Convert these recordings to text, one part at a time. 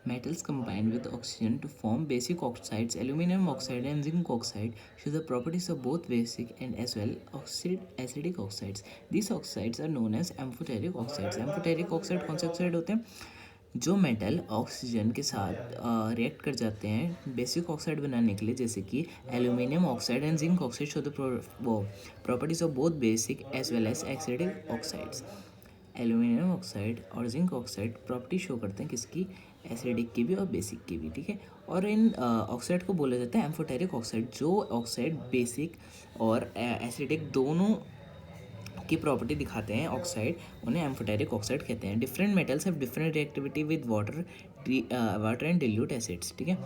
Metals combine with oxygen to form basic oxides. Aluminum oxide and zinc oxide show the properties of both basic and as well acidic oxides. These oxides are known as amphoteric oxides. Amphoteric oxide कौन से oxide होते हैं? जो metal oxygen के साथ react कर जाते हैं बेसिक ऑक्साइड बनाने के लिए, जैसे कि aluminium oxide and zinc oxide show the properties of both basic as well as acidic oxides. Aluminium oxide और जिंक ऑक्साइड प्रॉपर्टी शो करते हैं किसकी? एसिडिक की भी और बेसिक की भी. ठीक है. और इन ऑक्साइड को बोला जाता है एम्फोटेरिक ऑक्साइड. जो ऑक्साइड बेसिक और एसिडिक दोनों की प्रॉपर्टी दिखाते हैं ऑक्साइड, उन्हें एम्फोटेरिक ऑक्साइड कहते हैं. Different metals have different reactivity with water and dilute acids. ठीक है.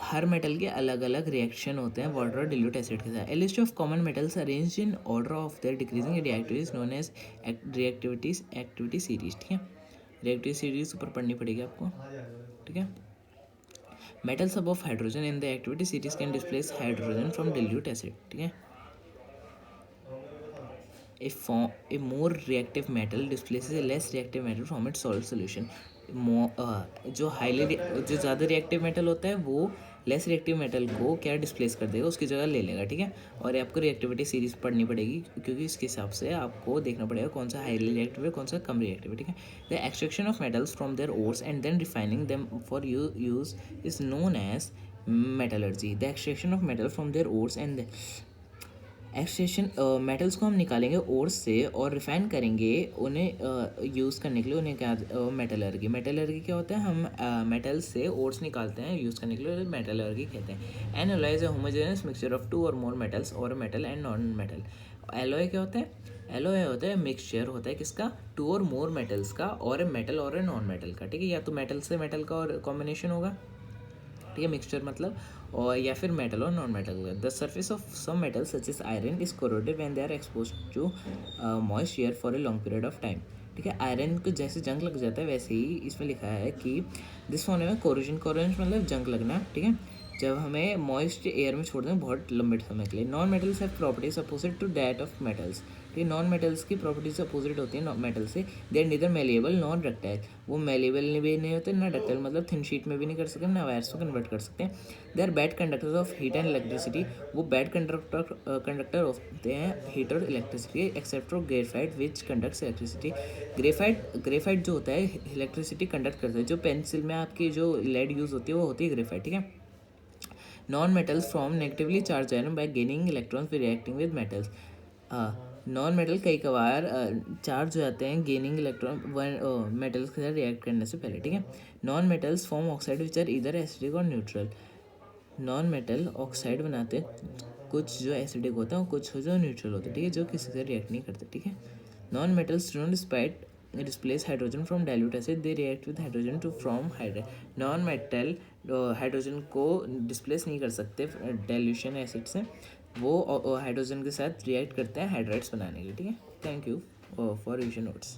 हर मेटल के अलग अलग रिएक्शन होते हैं वाटर और डिल्यूट एसिड के साथ. A list of common metals arranged in order of their decreasing reactivities known as activity series. ठीक है. रिएक्टिव सीरीज ऊपर पढ़नी पड़ेगी आपको. ठीक है. Metals above hydrogen in the activity series can displace hydrogen from dilute acid. ठीक है. A more reactive metal displaces a less reactive metal from its solid solution. जो ज़्यादा रिएक्टिव मेटल होता है वो लेस रिएक्टिव मेटल को क्या displace कर देगा, उसकी जगह ले लेगा. ठीक है. और आपको रिएक्टिविटी सीरीज पढ़नी पड़ेगी क्योंकि इसके हिसाब से आपको देखना पड़ेगा कौन सा हाईली रिएक्टिव है, कौन सा कम रिएक्टिव है. ठीक है. The extraction of metals from their ores and then refining them for use is known as metallurgy. The extraction of metal from their ores and extraction metals को हम निकालेंगे ओर्स से और रिफाइन करेंगे उन्हें यूज़ करने के लिए. उन्हें क्या मेटलर्जी क्या होता है? हम मेटल्स से ओर्स निकालते हैं यूज़ करने के लिए, मेटलर्जी कहते हैं. An alloy is a homogeneous mixture of two और मोर मेटल्स और metal and non metal. Alloy क्या होता है? एलॉय होता है मिक्सचर होता है किसका? टू और मोर मेटल्स का और मेटल और नॉन मेटल का. ठीक है. या तो मेटल से मेटल का और कॉम्बिनेशन होगा. ठीक है. मिक्सचर मतलब, और या फिर मेटल और non metal. The surface of some metal such as iron is corroded when they are expose to moist air for a long period of time. ठीक है. आयरन को जैसे जंग लग जाता है वैसे ही इसमें लिखा है कि दिस फॉर्म में कोरोजन मतलब जंग लगना. ठीक है. जब हमें मॉइस्ट एयर में छोड़ दें बहुत लंबे समय के लिए. Non metals have properties opposite to that of metals. ठीक है. नॉन मेटल्स की प्रॉपर्टीज अपोजिट होती है मेटल से. They are neither malleable non ductile. वो मेलेबल भी नहीं होते ना डक्टाइल, मतलब थिन शीट में भी नहीं कर सकते ना वायर्स को कन्वर्ट कर सकते हैं. They are bad conductors of heat and electricity. वो बैड कंडक्टर होते हैं हीट और electricity except for graphite which conducts electricity. Graphite जो होता है इलेक्ट्रिसिटी कंडक्ट करता है. जो पेंसिल में आपकी जो लेड यूज़ होती है वो होती है ग्रेफाइट. ठीक है. Non metals form negatively charge iron bye gaining electrons with reacting with metals. Non metal कई कबार चार्ज हो जाते हैं गेनिंग इलेक्ट्रॉन मेटल्स के साथ रिएक्ट करने से पहले. ठीक है. Non metals form oxide which are either acidic और न्यूट्रल. नॉन मेटल ऑक्साइड बनाते हैं कुछ जो एसिडिक होता है और कुछ जो न्यूट्रल होता है. ठीक है. जो किसी से रिएक्ट नहीं करते. ठीक है. Non metals don't despite displace hydrogen from dilute acid, they react with hydrogen to form hydride. Non metal hydrogen को डिस्प्लेस नहीं कर सकते डाइल्यूशन एसिड से, वो हाइड्रोजन के साथ रिएक्ट करते हैं हाइड्राइड्स बनाने के लिए. ठीक है. Thank you for revision notes.